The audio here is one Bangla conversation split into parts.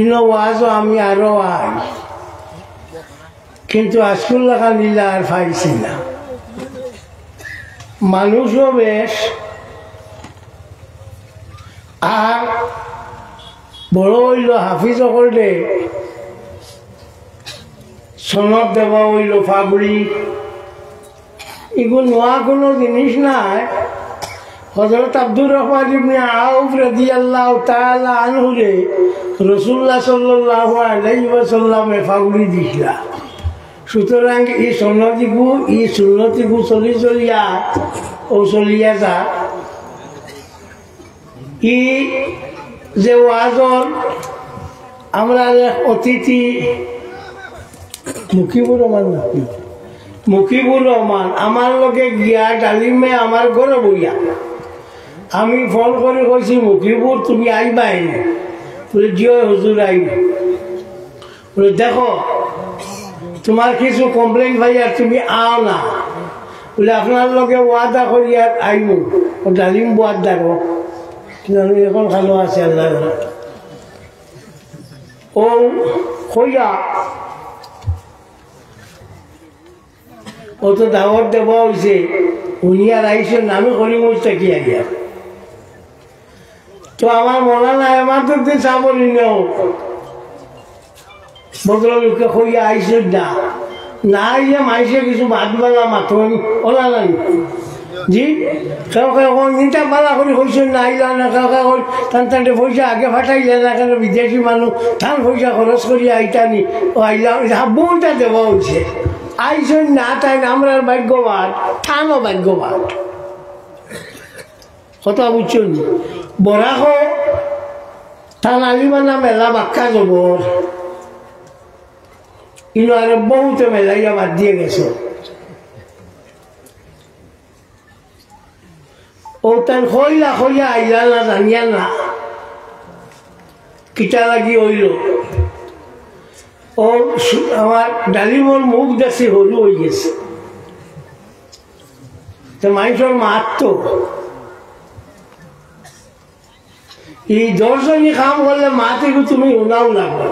ইনো ওয়াজও আমি আরো আই, কিন্তু আজকুল্লা খালিলা আর পাইছি না। মানুষও বেশ, আর বড় হইল হাফিজ করলে সনদ দেওয়া হইল ফাবড়ি, এগুলো নোয়া কোনো জিনিস নাই। হযরত আব্দুর রহমান ইবনে আউফ রাদিয়াল্লাহু তাআলা আনহু রে রাসূলুল্লাহ সাল্লাল্লাহু আলাইহি ওয়াসাল্লামে ফাবড়ি দিছিলা। সুতরাং এই সন্ন্যতিগু এই সুন্নতিগু চলিয়া ও চলিয়া যা। ই যে ওয়াজর আমরা অতিথি মুকিবুর রহমান আমার লগে গিয়া ডালিমে আমার ঘরে বইয়া আমি ফোন করে কইছি, মুকিবুর তুমি আইবাই? বলে জিও হুজুর আইব। বলে দেখো তোমার কিছু কমপ্লেন ভাইয়া তুমি আও না, বলে আপনার লগে ওয়াদা করিয়া আইব, ডালিম ওয়াদা করো, এখন ভালো আছে আল্লাহ। ও কইয়া ও তো দাওয়াত দেওয়া হয়েছে, উনি আর আইসেন আমি করি মুজটা কি আইয়া। তো আমার মনে নাই আমার তো চাবলি নেও ভদ্রলোককে কইয়া আইসেন না, না আইয়া মাইসে কিছু বাদবালা মাথন ওলা নাই জি। নিটা পালা করে হয়েছেন না, আইলা না কেউ টান টানটে পয়সা আগে ফাটাইলে না, কেন বিদেশি মানুষ টান পয়সা খরচ করি আইতানি ও আইলা বউটা দেওয়া হয়েছে। আইসেন না তাই আমরা ভাগ্যবান, টানও ভাগ্যবান। কথা বুঝছেন? বরাক টান আলিমানা মেলা বাক্কা জবর, কিন্তু আর বহুতে মেলাইয়া বাদ দিয়ে গেছে। ও তাই খইলা আইলা না জানিয়া না কিটা লাগি হইল। ও আমার ডালিমর মুখ দেখছি হলু হয়ে গেছে, তো মানুষের মারত এই 10 জনই কাম করলে মাতে তুমি উনাও লাগবে।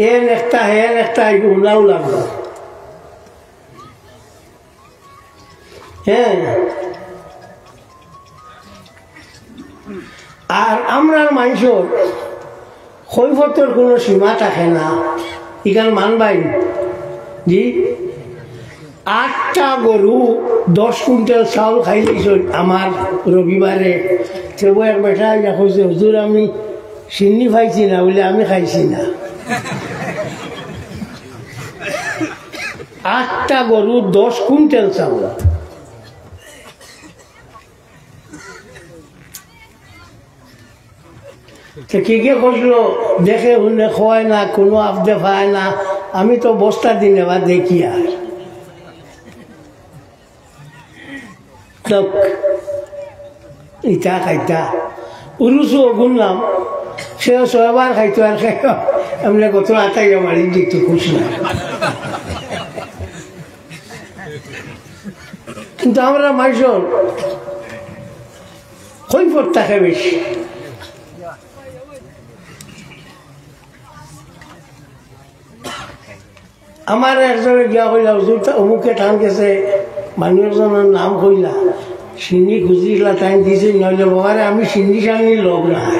এন একটা উনাও লাগবে। হ্যাঁ, আর আমরা মানুষের কৈফতের কোনো সীমা থাকে না। এখানে মানবাই জি 8টা গরু 10 কুইন্টাল চাউল খাই দিয়েছেন আমার রবিবারে। সেবু এক বেটা কইছে, হুজুর আমি চিনি খাইছি না, বলে আমি খাইছি না। 8টা গরু 10 কুইন্টাল চাউল। কে কইলো দেখে শুনে খোয়ায় না, কোনো আবদে পায় না, আমি তো বস্তা দিনে বা দেখি আর ইটা খাইতা উরুসু গুনলাম, সে 6 বার খাইতো আর খাই এমনি কত আটাই মারি দিত খুশ না। কিন্তু আমরা মানুষের কৈফত থাকে বেশি। আমার একজনে গিয়া কইলা, হুজুর অমুকে টান গেছে, মানুষ একজনের নাম কইলা, সিন্নি খুঁজিলা টাইম দিছে, নইলে বাবারে আমি সিন্নি সান্নি লোক নাই,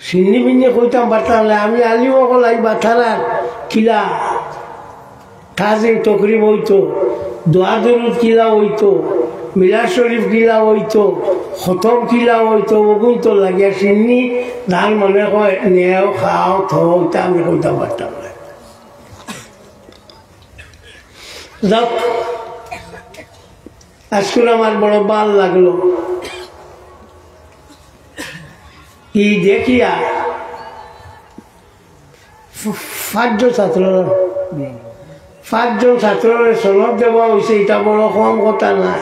সিন্নি বিন্নি কইতাম পারতাম না। আমি আলিম কলাই বাথারার কিলা কাজে তকরিব হইতো, দোয়া দরুদ কিলা হইতো, মিলাদ শরীফ কিলা হইতো, খতম কিলা হইতো, ওগুন তো লাগিয়া সিন্নি ধান মনে কয় নেও খাও থা আমি কইতাম পারতাম না। যাক, আজকে আমার বড় ভাল লাগলো কি দেখিয়া 5জন ছাত্রের সনদ দেওয়া হয়েছে। এটা বড় কম কথা না।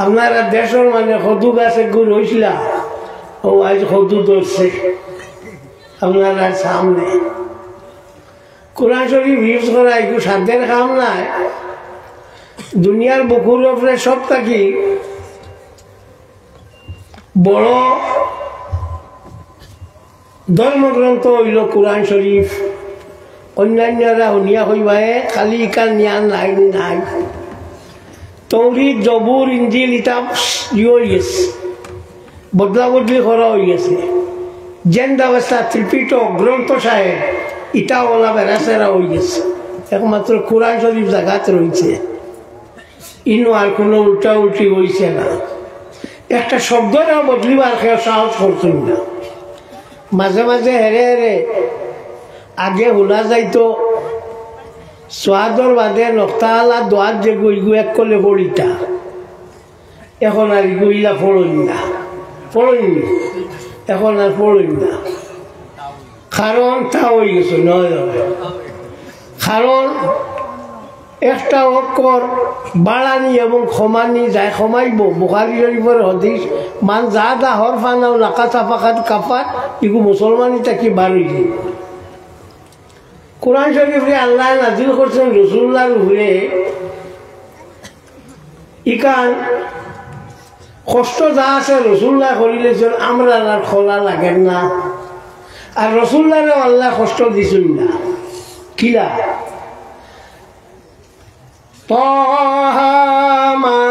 আপনারা দেশের মানে সদু গাছে গুড় হয়েছিল, ও আজ সদু ধরছে আপনারা সামনে। কোরআন শরীফ হিফজ করা একটু সাধ্যের কাম নাই। দুনিয়ার বুকুর উপরে সব থাকি বড় ধর্মগ্রন্থ হইল কোরআন শরীফ। অন্যান্যরা শুনিয়া হইবায়ে খালি ইকার জ্ঞান নাই নাই। তৌরিদ জবুর ইঞ্জিল ইটা হয়ে গেছে, বদলা বদলি করা হয়ে গেছে। জেন্দ অবস্থা ত্রিপিটক গ্রন্থ সাহেব ইটা ওলা বেড়াচেরা হয়ে গেছে। একমাত্র কোরআন শরীফ জায়গাত রয়েছে, ইনো আর কোনো উল্টা উল্টি হয়েছে না। একটা শব্দটাও বদলিবার কেউ সাহস করছেন না। মাঝে মাঝে হেরে হেরে আগে শোনা যাইতো সোয়াদর বাদে নক্তালা দোয়ার যে গইগু এক করলে পড়িতা, এখন আর ইগুইলা পড়ই না, পড়ইনি এখন আর পড়ই না। কারণ তা হয়ে গেছে নয়, কারণ একটা অক্ষর বাড়ানি এবং ক্ষমানি যায় ক্ষমাইব। বুখারী শরীফের হাদিস মান জাদা হরফান আও লাকাতা ফাকাত কাফার, ইগু মুসলমানিটা কি বাড়িয়ে। কোরআন শরীফে আল্লাহ নাজিল করছেন রাসূলুল্লাহর উপরে। ইকান কষ্ট যা আছে রাসূলুল্লাহ করিলেছেন, আমরা আর খোলা লাগে না। আর রাসূলুল্লাহরও আল্লাহ কষ্ট দিছেন না। কিলা طه ما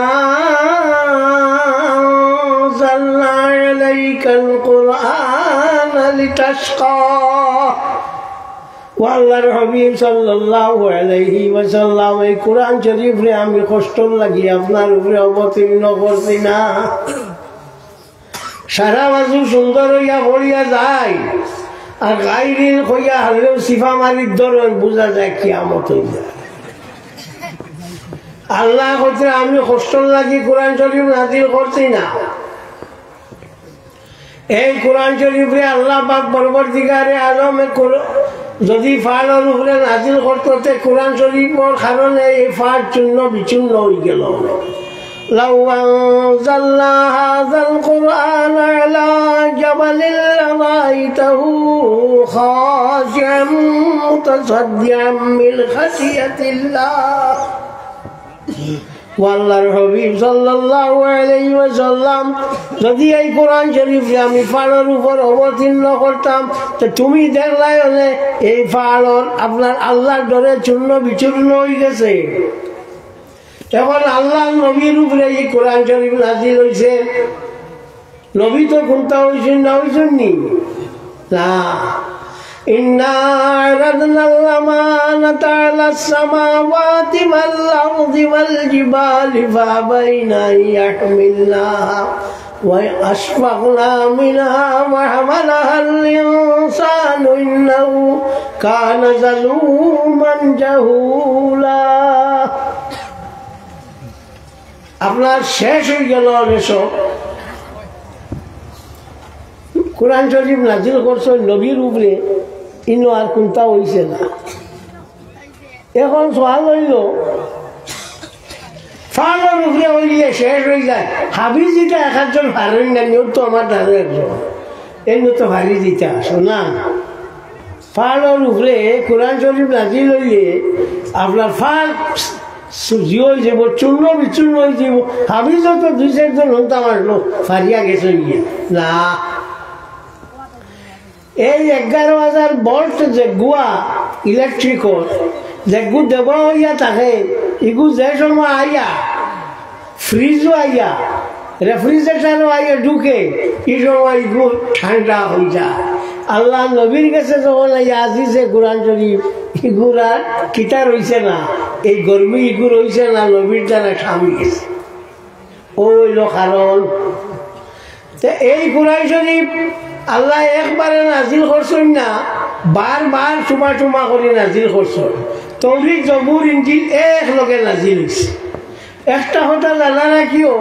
أنزلنا عليك القرآن لتشقى আল্লাহর হাবিব সাল্লাল্লাহু আলাইহি ওয়াসাল্লাম এই কোরআন শরীফে আমি কষ্ট লাগি আপনার উপরে অবতীর্ণ করছি না। সারা বাজু সুন্দর হইয়া পড়িয়া যায়, আর গাইরিল হইয়া হারলেও সিফা মারির ধরন বোঝা যায় কিয়ামত হয়ে যায়। আল্লাহ হচ্ছে আমি কষ্ট লাগি কোরআন শরীফ নাজিল করছি না। এই কোরআন শরীফে আল্লাহ পাক পরবর্তীকারে আলমে যদি ফাড়ের উপরে নাজিল করতে কোরআন শরীফের কারণে এই ফাড় চূর্ণ বিচূর্ণ হয়ে গেল। লাউ আনজালনা হাযাল কুরআন আলা জাবালিন লারাইতাহু খাশিআম মুতাসাদ্দিআম মিন খাশিয়াতিল্লাহ। আল্লাহর হাবিব সাল্লাল্লাহু আলাইহি ওয়াসাল্লাম যদি এই কোরআন শরীফে আমি পাহাড়ের উপর অবতীর্ণ করতাম, তো তুমি দেখলাই হলে এই পাহাড় আপনার আল্লাহর ডরে চূর্ণ বিচূর্ণ হয়ে গেছে। এখন আল্লাহ নবীর উপরে এই কোরআন শরীফ নাজিল হয়েছে। নবী তো কোনটা হয়েছেন না হয়েছেন নি না। إنا عرضنا الأمانة على السماوات والأرض والجبال فأبين أن يحملناها وأشفقن منها وحملها الإنسان إنه كان ظلوما جهولا। আপনার শেষ হয়ে গেল এসব কোরআন শরীফ নাজিল করছে নবীর উপরে, ইনো আর কোনটা হইছে না। এখন সওয়াল হইল ফাড়ের উপরে হইলে শেষ হয়ে যায়। হাবি যেটা এক একজন ভারেন না, নিয়োগ তো আমার ধারে একজন এমনি তো ভারী দিতে আসো না। ফাড়ের উপরে কোরআন শরীফ নাজিল হইলে আপনার ফাড় সুজি হয়ে যাব, চূর্ণ বিচূর্ণ হয়ে যাব। হাবি যত দুই চারজন হন তো আমার লোক ফারিয়া গেছে গিয়ে না। এই 11,000 ভোল্ট যে গুয়া ইলেকট্রিকল যে গু দেব হইয়া থাকে, ইগু যে সময় আইয়া ফ্রিজও আইয়া রেফ্রিজারেটারও আইয়া ঢুকে, এই সময় ইগু ঠান্ডা হয়ে যায়। আল্লাহ নবীর কাছে যখন আইয়া আসিছে কোরআন শরীফ, ইগুর আর কিতা রয়েছে না, এই গরমি ইগু রয়েছে না, নবীর দ্বারা থামি গেছে। ওইল কারণ এই কোরআন শরীফ আল্লাহ একবারে নাজিল করছেন না, বারবার চুমা চুমা করে নাজিল করছেন। তৌরিদ জবুর ইনজিল এক লগে নাজিল হয়েছে। একটা কথা জানা রাখিও,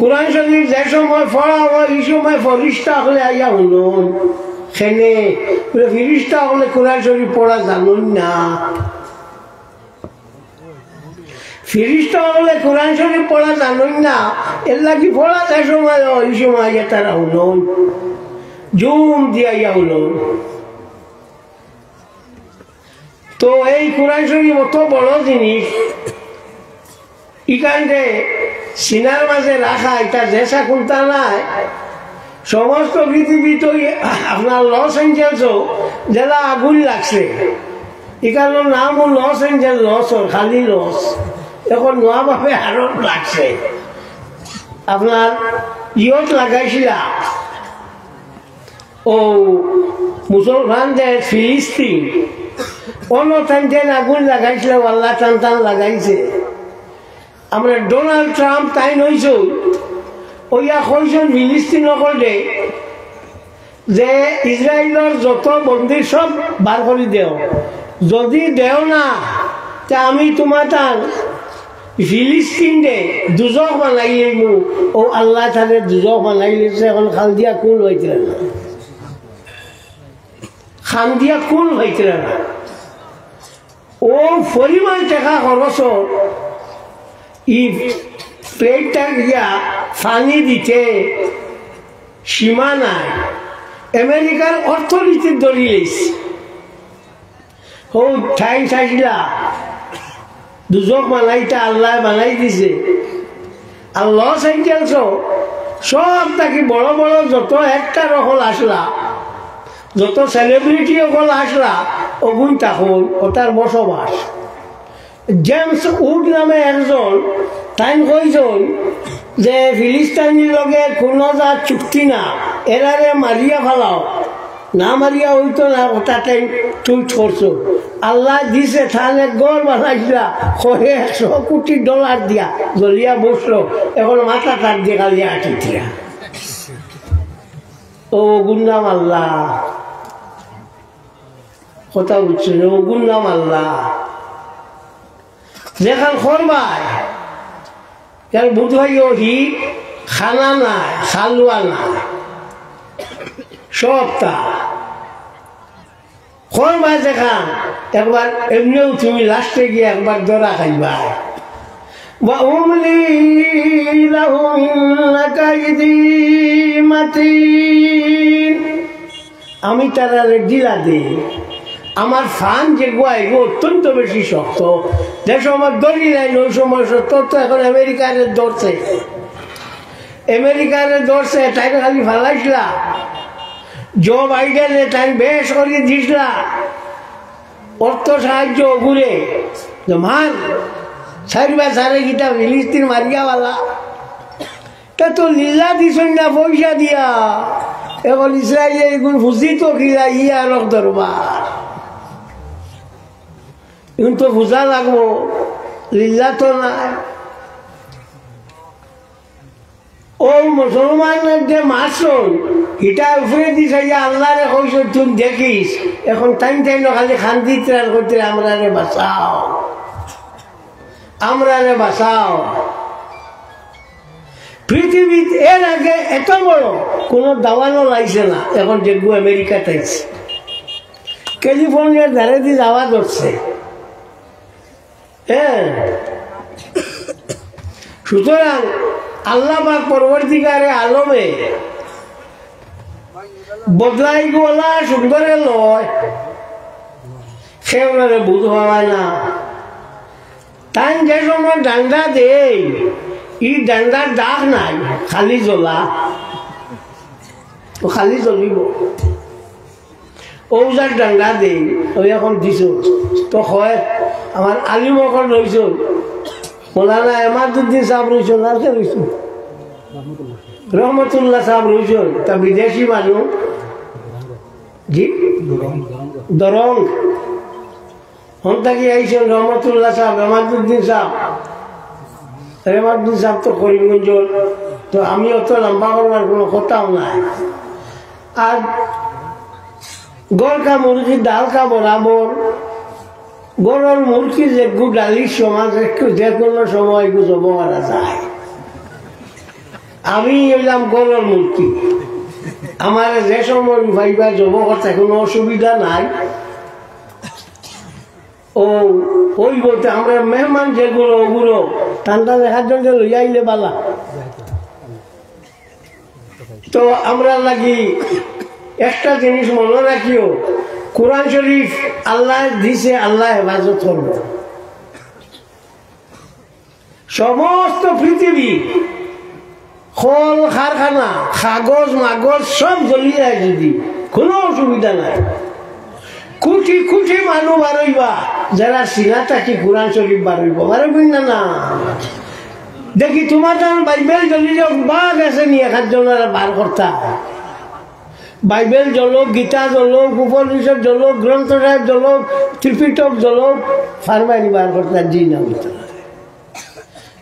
কোরআন শরীফ যে সময় পড়া হয় এই সময় ফরিস্তা হলে আইয়া হলো সেনে ফিরিস্তা হলে কোরআন শরীফ পড়া জানুন না। ফিরিস্তা হলে কোরআন শরীফ পড়া জানুন না, এর লাগি পড়া যে সময় এই সময় আইয়া তারা হলো জুম দিয়া হলো। তো এই কোরআন শরীফ অত বড় জিনিস, এখানে সিনার মাঝে রাখা, এটা জেসা কোনটা নাই সমস্ত পৃথিবী তো আপনার লস এঞ্জেলসও যেটা আগুন লাগছে এখানে নামও লস এঞ্জেল লস খালি লস এখন নোয়াভাবে আরো লাগছে আপনার ইয়ত লাগাইছিলা ও মুসলমানদের ফিলিস্তিন অন্য টান আগুন লাগাইছিল আল্লাহ টান টান লাগাইছে আমরা ডোনাল্ড ট্রাম্প তাই নইছ ওইয়া কইছেন ফিলিস্তিন করলে যে ইসরায়েলের যত বন্দী সব বার করে দেও যদি দেও না তা আমি তোমার তার ফিলিস্তিন দে দুজক বানাইলে ও আল্লাহ তাদের দুজক বানাইলেছে এখন খাল দিয়া কুল হইছিল না খান দিয়া কুল হইছিল না ও পরিমাণ টাকা খরচ ই প্লেটটা গিয়া পানি দিতে সীমা নাই আমেরিকার অর্থনীতির দড়ি লেছে ও ঠাই থাকলা দুজক বানাইতে আল্লাহ বানাই দিছে আর লস এঞ্জেলস সব থাকি বড় বড় যত একটা রকল আসলা যত সেলিব্রিটি অকল আসলা অগুন তখন ওটার বসবাস জেমস উড নামে একজন তাই কইজন যে ফিলিস্তিনির লগে কোনো যা চুক্তি না এরারে মারিয়া ফেলাও না মারিয়া হইতো না ওটাতে টুইট করছো আল্লাহ দিছে থানে গড় বানাইছিলা $100 কোটি দিয়া জ্বলিয়া বসলো এখন মাথা তার দিয়ে গালিয়া আটিছিলা ও গুন্নাম আল্লাহ কথা বুঝছেন ও গুন্নাম আল্লাহ যেখান খরবাই কেন বুধ ভাই হি খানা নাই খালুয়া নাই সবটা খরবাই যেখান একবার এমনিও তুমি লাস্টে গিয়ে একবার দরা খাইবা আমি তারা ডিলা দিই আমার ফান যে গোয়াই অত্যন্ত বেশি শক্ত যে সময় দড়ি নাই ওই সময় সত্য তো এখন আমেরিকারে ধরছে তাই খালি ফালাইছিলা জো বাইডেনে তাই বেশ করে দিসলা অর্থ সাহায্য ঘুরে মান সারিবা সারে গীতা ফিলিস্তিন মারিয়াওয়ালা তা তো লীলা দিছেন না পয়সা দিয়া এখন ইসরায়েলে এগুলো বুঝি তো খিলা ইয়া রক দরবার এখন তো বুঝা লাগবো লীলা তো নাই ও মুসলমানের যে মাসল এটা উপরে দিস আল্লাহ রে কইস তুই দেখিস এখন টাইম খালি খান্দি ত্রাণ করতে আমরা রে বাঁচাও পৃথিবীতে এর আগে এত বড় কোন দাওয়ানো লাগছে না এখন যেগুলো আমেরিকা তাইছে ক্যালিফোর্নিয়ার ধারে দিয়ে যাওয়া ধরছে হ্যাঁ সুতরাং আল্লাহ পাক পরবর্তীকারে আলমে বদলাই গোলা সুন্দরে লয় সে ওনারে বুঝ হওয়ায় না তাই যে সময় ডান্ডা দেই ই ডান্ডার দাগ নাই খালি জ্বলা ও খালি জ্বলিব ওজার ডান্ডা দেই ওই এখন দিছ তো হয় আমার আলিমকর রয়েছ মৌলানা এমাদুদ্দিন সাহেব রয়েছেন আর কে রয়েছেন রহমতুল্লাহ সাহেব রয়েছেন তা বিদেশি মানুষ জি দরং হন থাকি আইছেন রহমতুল্লাহ সাহেব এমাদুদ্দিন সাহেব তো করিমগঞ্জ তো আমি অত লম্বা করবার কোনো কথাও নাই আর গড়কা মুরগি ডালকা বরাবর গরুর মুরগি যে ডালির সমাজ একটু যে কোনো সময় জব করা যায় আমি এলাম গরুর মুরগি আমার যে সময় ভাইবা জব করতে কোনো অসুবিধা নাই ও ওই বলতে আমরা মেহমান যেগুলো ওগুলো ঠান্ডা দেখার জন্য লই আইলে বালা তো আমরা লাগি একটা জিনিস মনে রাখিও কোরআন শরীফ আল্লাহ দিছে আল্লাহ হেফাজত করব সমস্ত পৃথিবী কল কারখানা কাগজ মাগজ সব জ্বলি যায় যদি কোনো অসুবিধা নাই কোটি কোটি মানুষ বারইবা যারা সিনা থাকি কোরআন শরীফ বারইব বারইবই না দেখি তোমার বাইবেল জ্বলি যাও বাঘ আছে নি এক জনের বার করতা বাইবেল জ্বলক গীতা জ্বলক উপনিষদ জ্বলক গ্রন্থ সাহেব জ্বলক ত্রিপিটক জ্বলক ফারমাইনি বার করতা জি না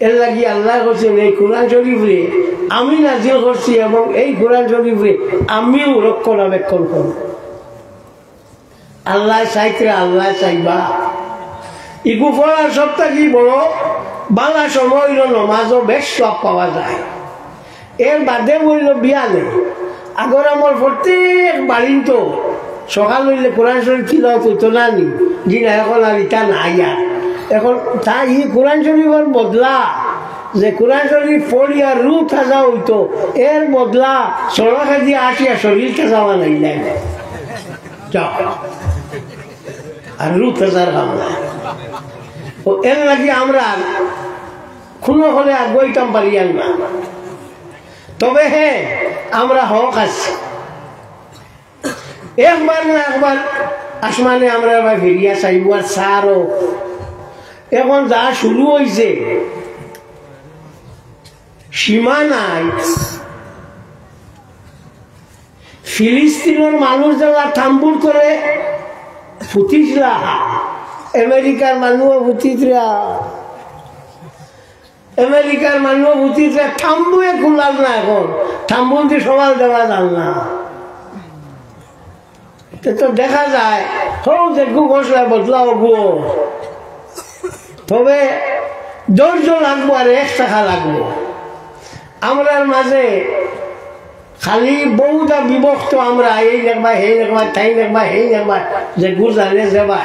এর লাগি আল্লাহ করছেন এই কোরআন শরীফে আমি নাজিল করছি এবং এই কোরআন শরীফে আমিও রক্ষণাবেক্ষণ করব আল্লাহ চাইতে আল্লাহ চাইবা ইগু পড়ার সপ্তাহ কি বড় বালা সময় হইল নমাজও বেশ সব পাওয়া যায় এর বাদে বলল বিয়া নেই আগর আমার প্রত্যেক বাড়িন তো সকাল হইলে কোরআন শরীফ ছিল তো না নি জি না এখন আর ইটা নাই আর এখন তাই কোরআন শরীফের বদলা যে কোরআন শরীফ পড়িয়া রু তাজা হইতো এর বদলা সড়কে দিয়ে আসিয়া শরীরকে যাওয়া নাই নাই যাও আর রু তাজার কাম নাই এর লাগি আমরা কোনো হলে আগুয়াইতাম পারিয়ান না তবে হ্যাঁ আমরা হক আছি একবার না একবার আসমানে আমরা ফিরিয়া চাইব আর সারও এখন যা শুরু হয়েছে সীমা নাই ফিলিস্তিনের মানুষ যারা থাম্বুর করে ফুটিসরা আমেরিকার মানুষ ফুটিসরা আমেরিকার মানুষ ফুটিসরা থাম্বুয়ে খুলাল না এখন থাম্বুল দিয়ে সবাল দেওয়া যান না তো দেখা যায় হোক দেখু ঘোষণা বদলাও গো তবে ধৈর্য লাগবো আর 1 টাকা লাগবো আমরার মাঝে খালি বহুটা বিভক্ত আমরা এই দেখবা হে দেখবা তাই দেখবা হে দেখবা যে গুজারে যাবা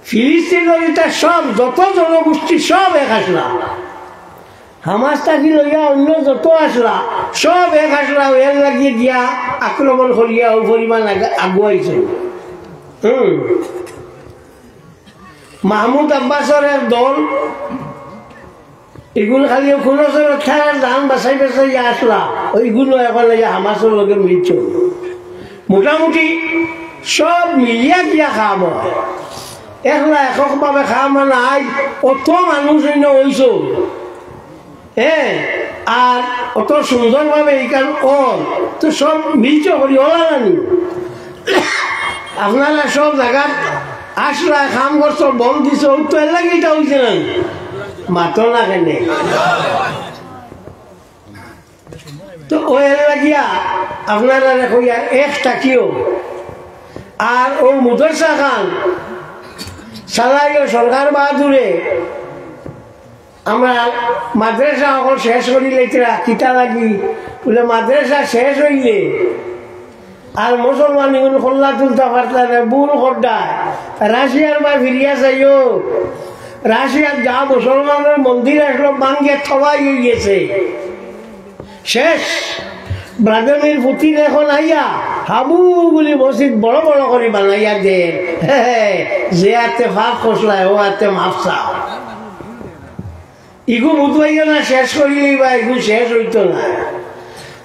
ফিলিস্তিনের এটা সব যত জনগোষ্ঠী সব এক আসলা হামাস থাকি লইয়া অন্য যত আসলা সব এক আসলা এর লাগিয়ে দিয়া আক্রমণ করিয়া ও পরিমাণ আগুয়াইছে মাহমুদ আব্বাসের এক দল এগুলো খালি কোনো খেলার ধান বাছাই বাছাই আসলা ওইগুলো এখন হামাসের লগে মিলছ মোটামুটি সব মিলিয়া দিয়া খাম একলা এককভাবে খাওয়া নাই অত মানুষ হইছ হ্যাঁ আর অত সুন্দরভাবে এইখান তো সব মিলছ করি ওলা নানি আপনারা সব জায়গাত আসলা খাম করছ বম দিছ তো এর লাগে এটা হয়েছে না মাতো না কেনে তো ওই লাগিয়া আপনারা কইয়া 1 টাকিও আর ও মুদরসা খান সালাইও সরকার বাহাদুরে আমরা মাদ্রাসা সকল শেষ করিলে কিতা লাগি বলে মাদ্রাসা শেষ হইলে আর মুসলমান এগুলো খোল্লা তুলতে পারতাম বুল খড্ডায় রাশিয়ার বা ফিরিয়া চাইও রাশিয়ার যা মুসলমানের মন্দির আসলো ভাঙ্গে থবাই হয়ে গেছে শেষ ব্রাজমির পুতিন এখন আইয়া হাবু বলি মসজিদ বড় বড় করে বানাইয়া দেন যে হাতে ফাঁক খসলায় ও হাতে মাফসা ইগু বুধবাইও না শেষ করিলেই বা ইগু শেষ হইতো না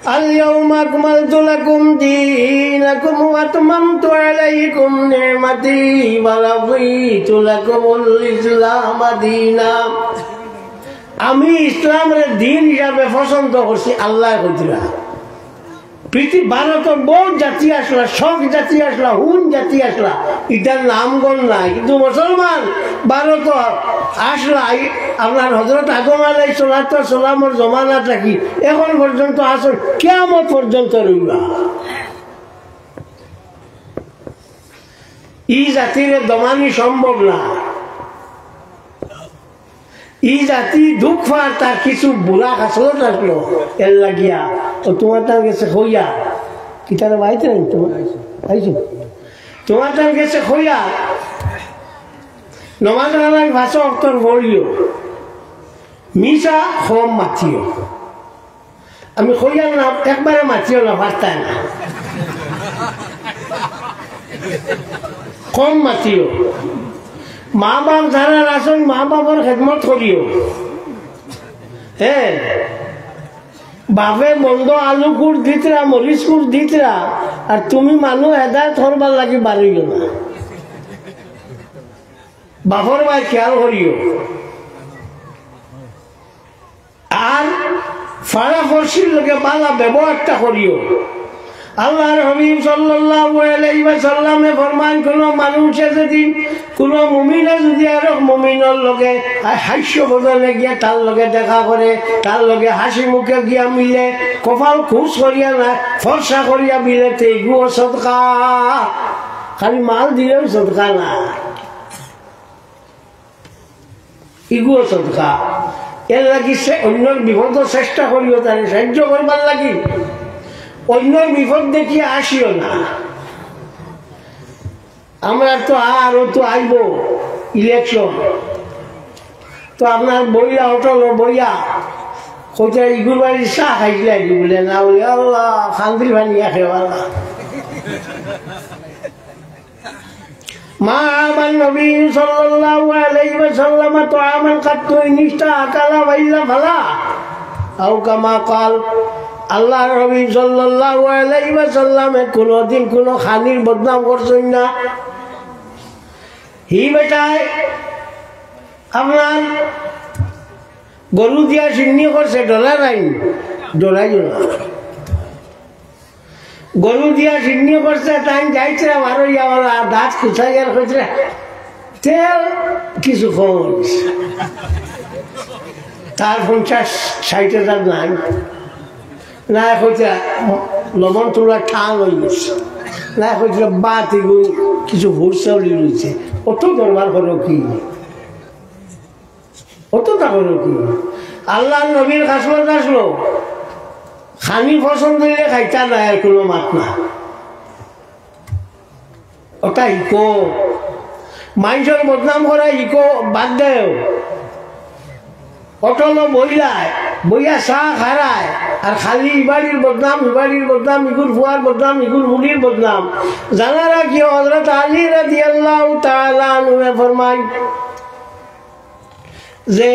اليوم أكملت لكم دينكم وأتممت عليكم نعمتي ورضيت لكم الإسلام دينا আমি ইসলামের দিন হিসাবে পছন্দ করছি আল্লাহ কইরা পৃথিবী ভারতের বহুত জাতি আসলা সব জাতি আসলা হুন জাতি আসলা এটার নামগণ নাই কিন্তু মুসলমান ভারত আসলা আপনার হযরত আদম আলাইহিস সালামের জমানা থাকি এখন পর্যন্ত আসল কিয়ামত পর্যন্ত রইবা এই জাতির দমানি সম্ভব না এই জাতি দুঃখ পার তার কিছু বুড়া কাছলত আসলো এর লাগিয়া ও তোমার তার কাছে হইয়া কি তারা বাইতে নাই তোমার আইছো তোমার তার কাছে হইয়া নমাজ আলাই ভাষা অক্তর বলিও মিশা কম মাতিও আমি হইয়া না একবারে মাতিও না পারতাম না কম মাতিও মা বাপ যারা আছেন মা বাবার খেদমত করিও। হ্যাঁ, বাপে বন্ধ আলু কুট দিতরা মরিচ কুট দিতরা আর তুমি মানুষ হেদায়ত করবার লাগি বাড়িল না। বাপর ভাই খেয়াল করিও। আর ফাড়া ফরসির লোকে বালা ব্যবহারটা করিও। আল্লাহর হাবিব সাল্লাল্লাহু আলাইহি ওয়াসাল্লামে ফরমান, কোন মানুষে যদি কোন মুমিনে যদি আর মুমিনের লগে হাস্য বদলে গিয়া তার লগে দেখা করে, তার লগে হাসি মুখে গিয়া মিলে, কপাল খুশ করিয়া না ফর্সা করিয়া মিলে, এগুলো সদকা। খালি মাল দিলেও সদকা না, এগুলো সদকা। এর লাগি সে অন্যর বিপদ চেষ্টা করিও, তার সাহায্য করবার লাগি। অন্য বিপদ দেখিয়ে আসিও না। আমরা তো আরো তো আইব ইলেকশন, তো আপনার বইয়া হোটেল বইয়া কোথায় ইগুর বাড়ির চা খাইলে বলে না, বলে আল্লাহ খান্দির ভানিয়া খেওয়ালা। মা আমার নবী সাল্লাল্লাহু আলাইহি ওয়াসাল্লাম তো আমার কাটতো নিষ্ঠা আকালা বাইলা ভালা আও কামা কাল। আল্লাহ নবী সাল্লাল্লাহু আলাইহি ওয়াসাল্লাম কোনদিন কোন খানির বদনাম করছেন না। হি বেটায় আপনার গরু দিয়া সিন্নি করছে, ডলা নাই, ডলাই না। গরু দিয়া সিন্নি করছে, তাই যাইছে আরো আমার দাঁত খুঁচাই আর হয়েছে তেল কিছু খবর তার 50-60,000 নাই না, হচ্ছে লবণ তোলা ঠান হয়ে গেছে না, হচ্ছে বাত এগুলো কিছু ভোর চাউলি রয়েছে। অত দরবার করো কি, অতটা করো কি? আল্লাহ নবীর কাসমত আসলো, খানি পছন্দ হইলে খাইতা নাই, আর কোনো মাত না। ওটা ইকো মানুষের বদনাম করা, ইকো বাদ দেও। অটল বইলায় বইয়া চাহ খারায় আর খালি ইবাড়ির বদনাম, ইবাড়ির বদনাম, ইগুর ফুয়ার বদনাম, ইগুর মুড়ির বদনাম। জানারা কি হযরত আলী রাদিয়াল্লাহু তাআলা আনহু ফরমায় যে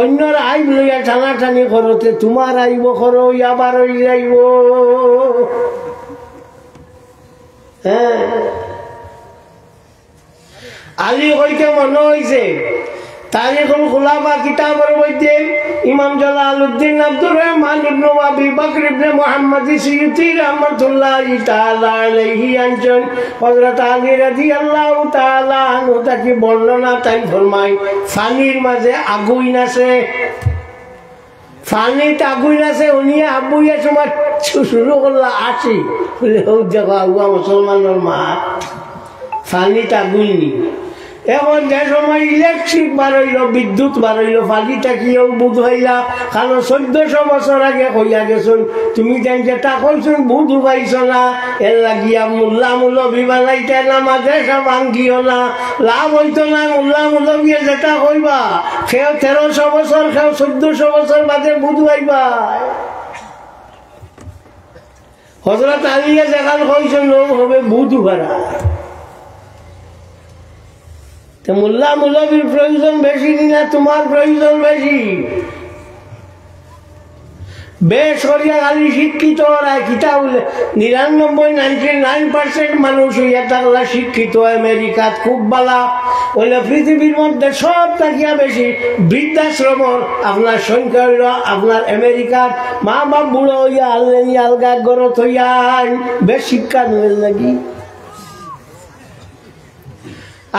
অন্যর আইব লইয়া টানাটানি করতে তোমার আইব করো, আবার ওই যাইব। হ্যাঁ, আলী হইতে মনে হয়েছে তারিখুল খুলাফা কিতাবের মধ্যে ইমাম জালালউদ্দিন আব্দুর রহমান ইবনে আবি বকর ইবনে মুহাম্মদ সিয়ুতি রাহমাতুল্লাহি তাআলা আলাইহি আনছেন হযরত আলী রাদিয়াল্লাহু তাআলা আনহু তাকে বর্ণনা তাই ফরমায়, ফানির মাঝে আগুন আছে, ফানিতে আগুন আছে। উনি আবুইয়া সময় শুরু করলা আসি বলে হোক দেখো আগুয়া মুসলমানের মা, ফানিতে আগুন নি। এখন যে সময় ইলেকট্রিক বাড়ইল, বিদ্যুৎ বাড়ইল, ফালিটা কিও বুধ হইলা, কারণ 1400 বছর আগে হইয়া গেছুন, তুমি যেটা কইছুন বুধ পাইছ না, এর লাগিয়া মোল্লা মুলবি বানাইতে না, মাদ্রাসা ভাঙ্গিও না, লাভ হইতো না। মোল্লা মুলবিয়ে যেটা কইবা সেও 1300 বছর, সেও 1400 বছর বাদে বুধ পাইবা। হযরত আলীয়ে যেখান কইছেন লোক হবে বুধ ভাড়া। মোল্লা মুলবির প্রয়োজন বেশি না তোমার প্রয়োজন বেশি? বেশ করিয়া খালি শিক্ষিত ওরা কিতা বলে 99% মানুষ হইয়া থাকলা শিক্ষিত। আমেরিকাত খুব বালা হইলে পৃথিবীর মধ্যে সব থাকিয়া বেশি বৃদ্ধাশ্রম আপনার সংখ্যা হইল আপনার আমেরিকার। মা বাপ বুড়ো হইয়া আললেনি আলগা গরত হইয়া বেশ শিক্ষা নেই নাকি।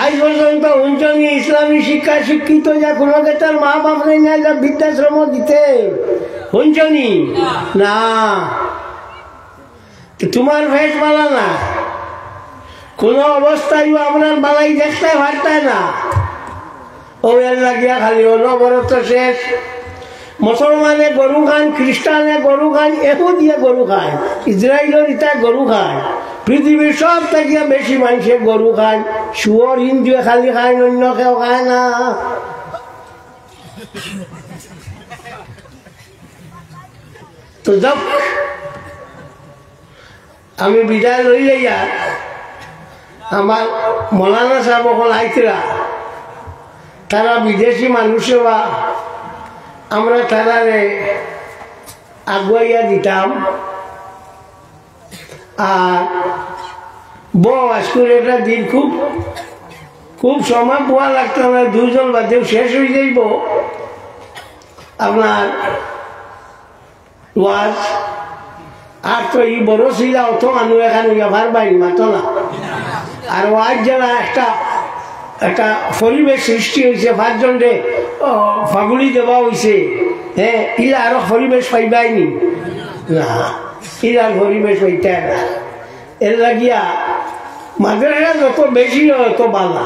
আজ পর্যন্ত উঞ্চনী ইসলামী শিক্ষা শিক্ষিত যা কোনো তার মা বাপ নেই না, যা বৃদ্ধাশ্রম দিতে হুঞ্চনি না। তোমার ভেজ বালা না, কোন অবস্থায় আপনার বালাই দেখতে পারতায় না। ও এর লাগিয়া খালি অনবরত শেষ। মুসলমানে গরু খান, খ্রিস্টানে গরু খান, একো দিয়ে গরু খায়, ইসরায়েলের ইটা গরু খায়। পৃথিবীর সব থেকে বেশি মানুষে গরু খায়। শুয়োর হিন্দুয়ে খালি খায়, অন্য কেউ খায় না। তো যাক, আমি বিদায় লই যাইয়া আমার মৌলানা সাহেব অকল আইতরা তারা বিদেশি মানুষও আমরা তারারে আগুয়াইয়া দিতাম। আর বউ আজকের একটা দিন খুব খুব সময় পোয়া লাগতো না, 2 জন বাদেও শেষ হয়ে যাইব আপনার ওয়াজ। আর তো এই বড় ছিল অত মানুষ এখানে ব্যবহার বাইর মাতো না। আর ওয়াজ যারা একটা পরিবেশ সৃষ্টি হয়েছে, 5 জনরে ফাগুলি দেওয়া হয়েছে। হ্যাঁ, ইলা আরো পরিবেশ পাইবাইনি না, ইলার পরিবেশ পাইতে না। এর লাগিয়া মাদ্রাসা যত বেশি হয় তত বালা,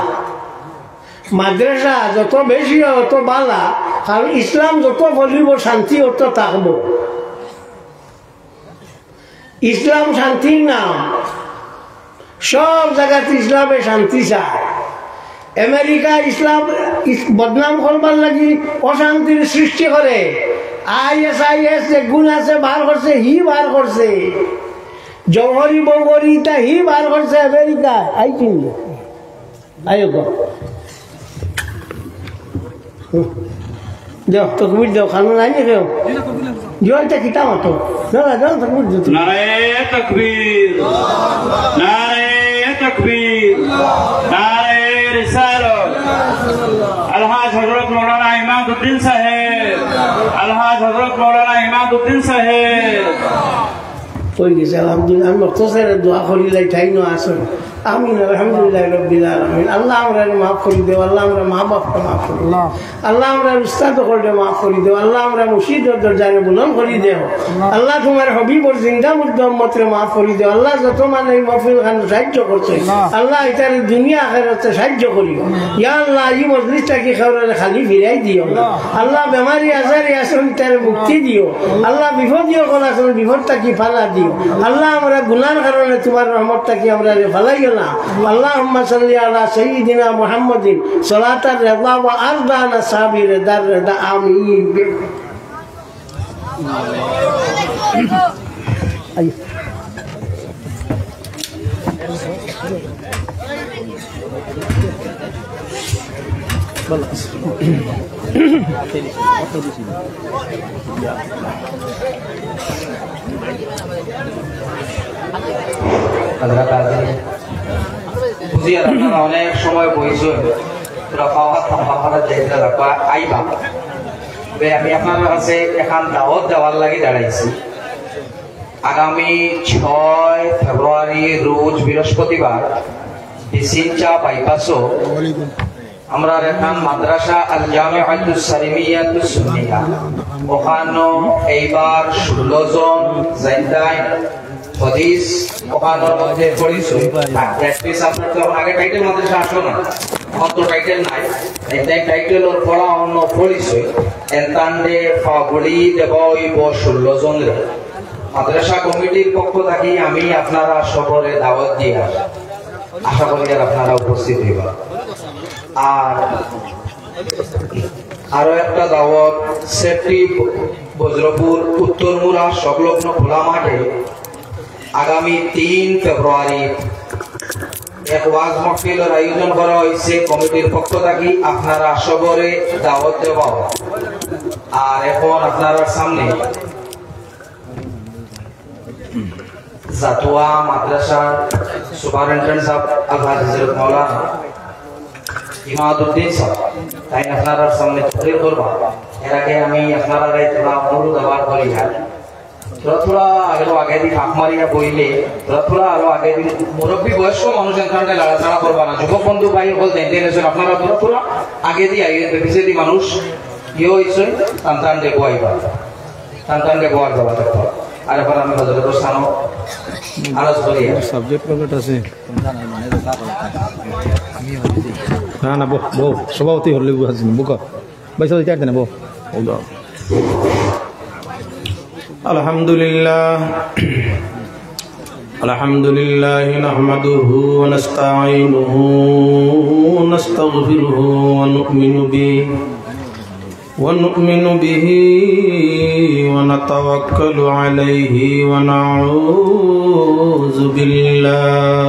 মাদ্রাসা যত বেশি হয় তত বালা। কারণ ইসলাম যত বলিব শান্তি অত থাকব। ইসলাম শান্তির নাম, সব জায়গাতে ইসলামে শান্তি চায়। আমেরিকা ইসলাম বদনাম করবার লাগি অশান্তির সৃষ্টি করে। ISIS যে গুণ আছে বার করছে, হি বার করছে। জৌহরি বৌহরি তা হি বার করছে আমেরিকা। আই কিনল আয় দেও তকবির দেও, খানো নাই নি কেউ জয়টা কিতা মতো দাদা যাও তকবির দিত। নারে তাকবীর, নারে তাকবীর, নারে রিসালাত। আলহাজ হযরত মাওলানা ইমাদউদ্দিন সাহেব, আলহাজ হযরত মাওলানা ইমাদউদ্দিন সাহেব কই গেছে। আলহামদুলিল্লাহ, আমি মুখতাসারে দোয়া করিলাই ঠাই ন আসল। আমিন আলহামদুলিল্লাহ রাব্বিল আলামিন। আল্লাহ আমরা মাফ করে দেও, আল্লাহ আমরা মা বাপকে মাফ করে দেও, আল্লাহ আমরা উস্তাদ করে মাফ করে দেও, আল্লাহ আমরা মুর্শিদের দরজারে বুলন্দ করে দেও। আল্লাহ তোমার হবিবর জিন্দা মুর্দ উম্মতরে মাফ করে দেও। আল্লাহ যত মানে এই মাহফিল খান সাহায্য করছে, আল্লাহ এটার দুনিয়া আখিরাতে সাহায্য করিও। ইয়া আল্লাহ এই মজলিসটাকে খাওয়ারে খালি ফিরাই দিও। আল্লাহ বেমারি আজারি আসন তার মুক্তি দিও। আল্লাহ বিপদীয় কোন আসন বিপদটাকে ফালা দিও। আল্লাহ আমরা গুনার কারণে তোমার রহমতটাকে আমরা ফালাই গেলাম। আল্লাহুম্মা সাল্লি আলা সাইয়্যিদিনা মুহাম্মাদিন সালাতার রিদা ওয়া আরদানা সাবির দার রিদা। আমিন। অনেক সময় বইছেন আইবা, আমি আপনার কাছে এখন দাওয়াত দেওয়ার লাগে দাঁড়াইছি। আগামী 6 ফেব্রুয়ারি রোজ বৃহস্পতিবার বিসিনচা বাইপাসও আমরা এখান মাদ্রাসা আল জামিআতুস সালিমিয়াতুস সুন্নিয়া ওখানে এইবার 16 জন জাইদাইন হাদিস ওখানের মধ্যে পড়িছো। প্র্যাকটিস আপনার তো আগে টাইটেল মাদ্রাসা আসলো না, অত টাইটেল নাই। এই টাইটেল ওর পড়া অন্য পড়িছো। এনতান্ডে ফাগুলি দেবই 16 জন মাদ্রাসা কমিটির পক্ষ থেকে আমি আপনারা সবরে দাওয়াত দিয়ে আশা করি আপনারা উপস্থিত হইবা। আর আরো একটা দাওয়াত সেফটি বজ্রপুর উত্তরমুড়া সংলগ্ন খোলা মাঠে আগামী 3 ফেব্রুয়ারি এক ওয়াজ মাহফিলের আয়োজন করা হয়েছে কমিটির পক্ষ থেকে। আপনারা সবরে দাওয়াত দেওয়া। আর এখন আপনারা সামনে জাতুয়া মাদ্রাসা সুপারিনটেন্ডেন্ট সাহেব আলহাজ হযরত মাওলানা ইমাদউদ্দিন সাহেব তাই আপনারা সামনে তকরীর করবা। এর আগে আমি আপনারা তোরা অনুরোধ আবার করি, থোড়া আগে দিন হাঁক মারিয়া বইলে থোড়া আরো আগে দিন মুরব্বী বয়স্ক মানুষ এখানটায় লাড়াচাড়া করবা না। যুবক বন্ধু ভাই বলতে ইন্টারনেশন আপনারা থোড়া আগে দিয়ে পিছিয়ে দি মানুষ ইয়ে হয়েছে টান ডে বইবা, টান ডে বয়ার যাবা থাকতো। আর এখন আমি হজরত স্থানও আলোচ করি। সাবজেক্ট কমপ্লিট আছে না না বো সভাপতি হলে বুক বাইসা দিতে পারতেন বো। আলহামদুলিল্লাহ আলহামদুলিল্লাহ নাহমাদুহু ওয়া নাস্তাঈনুহু ওয়া নাস্তাগফিরুহু ওয়া নু'মিনু বিহি ওয়া নাতাওয়াক্কালু আলাইহি ওয়া নাউযু বিল্লাহ